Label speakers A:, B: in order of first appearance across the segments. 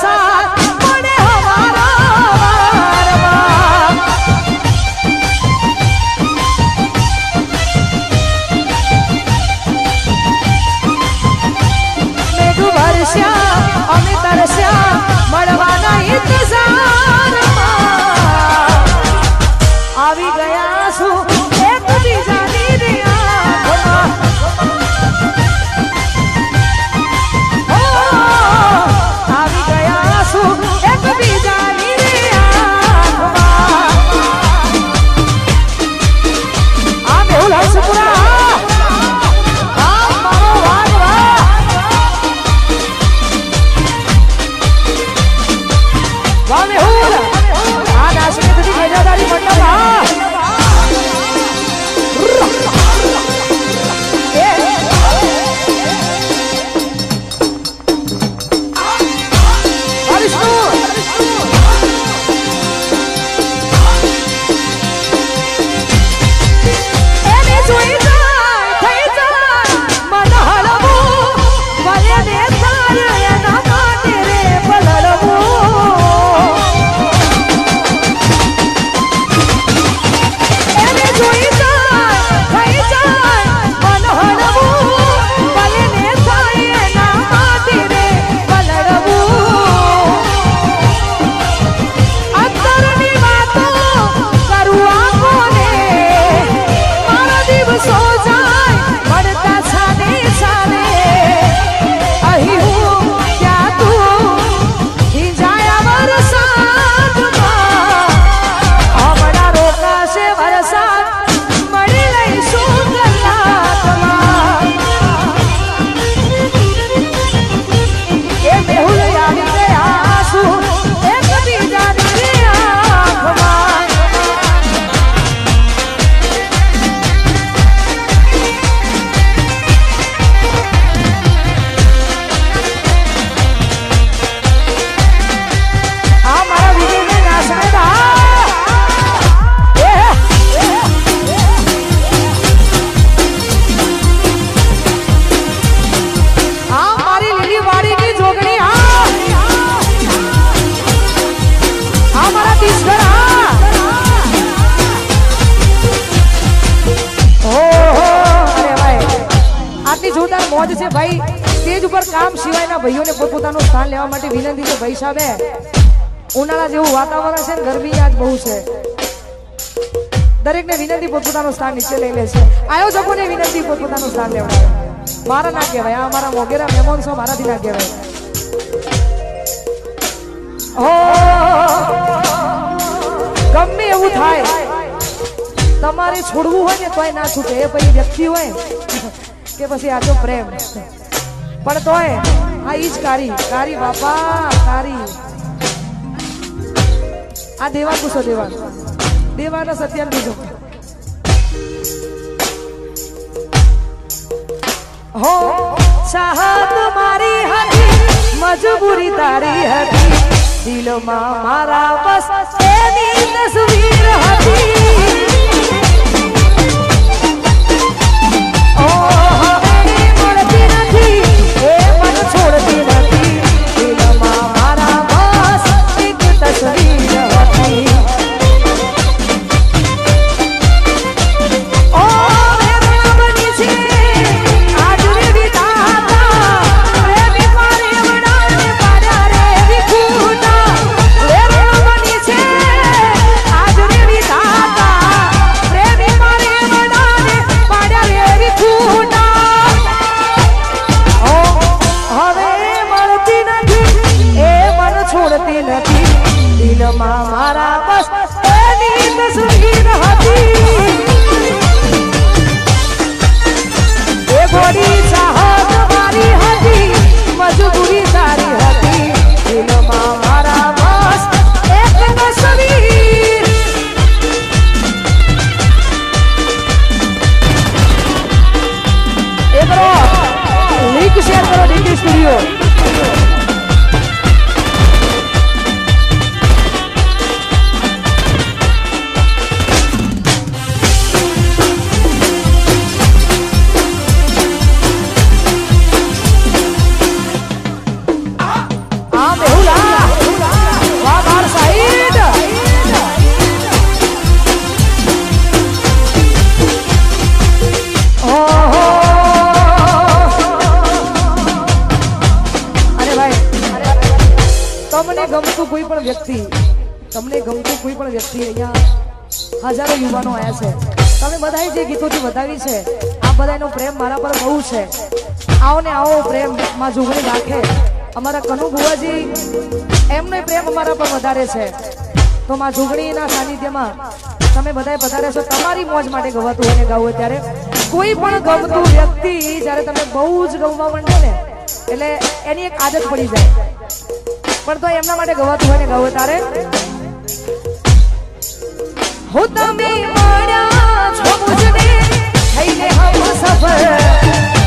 A: સાથ પડે હમારા ભાઈઓને પોતપોતાનું સ્થાન લેવા માટે વિનંતી છે ભાઈ સાહેબ ઉનાળા જેવું વાતાવરણ છે ને ગરમી આજ બહુ છે દરેકને વિનંતી પોતપોતાનું સ્થાન નીચે લઈ લે છે આયોજકોને વિનંતી પોતપોતાનું સ્થાન લેવડાવે મારા ના કહેવાય આ અમારા મોગેરા મહેમાન છો મારાથી ના કહેવાય ગમે એવું થાય તમારે છોડવું હોય ને તોય ના છૂટે એ પછી વ્યક્તિ હોય કે પછી આ તો પ્રેમ પણ તોય આ ઈ જ કારી બાપા કારી આ દેવા પૂછો દેવાના સત્યાન બીજો હો ચાહત મારી હતી મજબૂરી તારી હતી દિલમાં મારા બસ એની તસવીર હતી ઓ હવે મળતી નથી એ મન છોડતી નથી દિલમાં મારા બસ એક તસવીર હતી મારા બસ એની તસવીર હતી એ ગોરી ચાહત મારી હતી મજબૂરી તારી હતી દિલમાં મારા બસ એક તસવીર એ કરો લિંક શેર કરો ડીકે સ્ટુડિયો તમને ગમતું કોઈ પણ વ્યક્તિ અહીંયા હજારો યુવાનો આવ્યા છે તમે બધાએ જે ગીતોથી વધાવી છે આ બધાનો પ્રેમ મારા પર બહુ છે આવો ને આવો પ્રેમ માં જોગણી રાખે અમારા કનુ બુવાજી એમનો પ્રેમ અમારા પર વધારે છે તો માં જોગણીના સાનિધ્યમાં તમે બધાએ પધાર્યા છો તમારી મોજ માટે ગવાતું હોય ને ગાવું ત્યારે કોઈ પણ ગમતું વ્યક્તિ જ્યારે તમે બહુ જ ગમવા માંડે ને એટલે એની એક આદત પડી જાય પણ તો એમના માટે ગવાતું હોય ને ગાવું તારે हो तमे मळ्या છો મુજને થઈને હમ સફર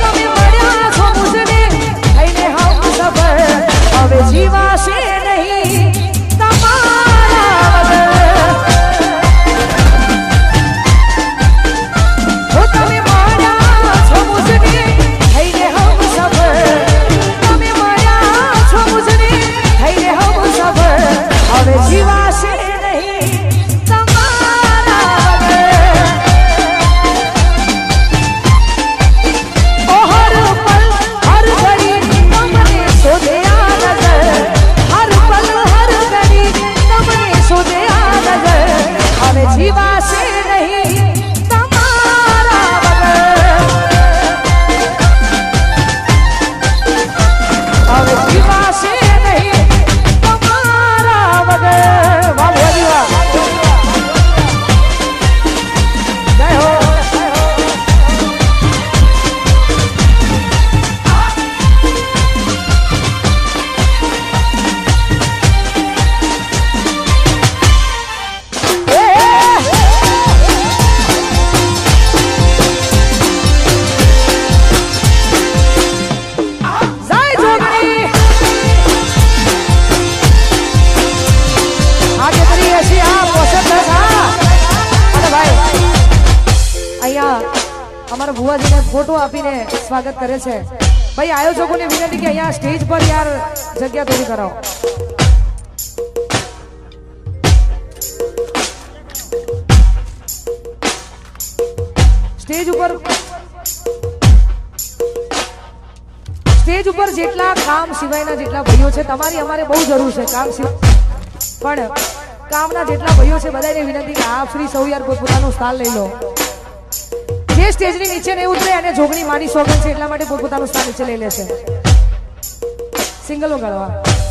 A: તમે મળ્યા છો મુજને થઈને હમ સફર હવે જીવાશે નહીં તમારા વગર હો તમે મળ્યા છો મુજને થઈને હમ સફર તમે મળ્યા છો મુજને થઈને હમ સફર હવે જીવાશે અમારા ભુવાજીને ફોટો આપીને સ્વાગત કરે છે ભાઈ આયોજકોને વિનંતી કે અહીંયા સ્ટેજ પર યાર જગ્યા થોડી કરાવો સ્ટેજ ઉપર જેટલા કામ સિવાયના જેટલા ભાઈઓ છે તમારી અમારે બહુ જરૂર છે કામ સિવાય પણ કામના જેટલા ભાઈઓ છે બધાને વિનંતી કે આ ફ્રી સૌ યાર પોતપોતાનું સ્થાન લઈ લો જે સ્ટેજની નીચે નહીં ઉતરે અને જોગણી મારી સોગન છે એટલા માટે પોતપોતાનું સ્થાન નીચે લઈ લેશે સિંગલો ગાળવા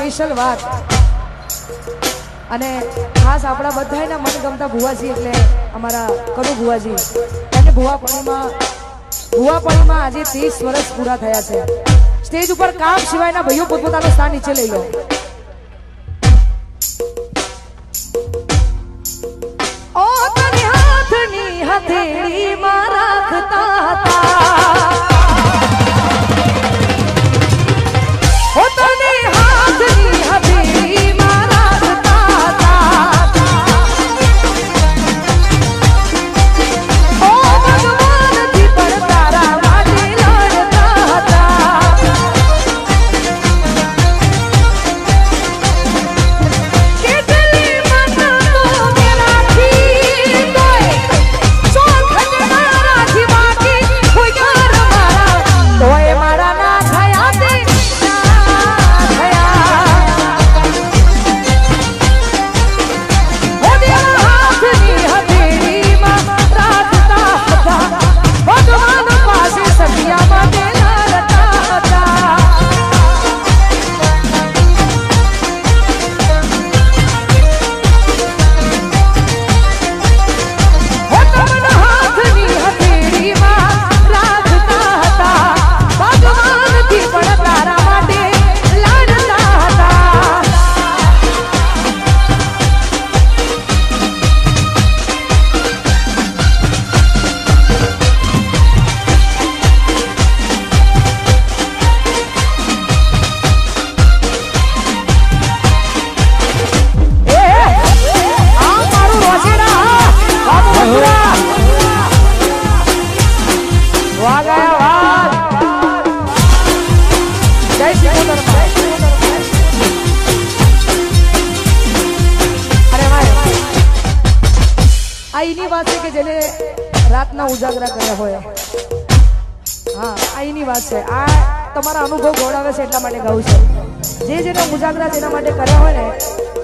A: સ્પેશિયલ વાત અને ખાસ આપણા બધાના મનગમતા ભુવાજી એટલે અમારા કનુ ભુવાજી એમને ભુવાપણીમાં આજે 30 વર્ષ પૂરા થયા છે સ્ટેજ ઉપર કામ સિવાયના ભાઈઓ પોતપોતાનું સ્થાન નીચે લઈ લો ઓ તને હાથની હથેળીમાં રાખતા હતા આઈની વાત છે કે જેને રાતના ઉજાગરા કર્યા હોય હા આઈની વાત છે આ તમારા અનુભવ ગૌડાવે છે એટલા માટે ગાઉં છે જે જેને ઉજાગરા જેના માટે કર્યા હોય ને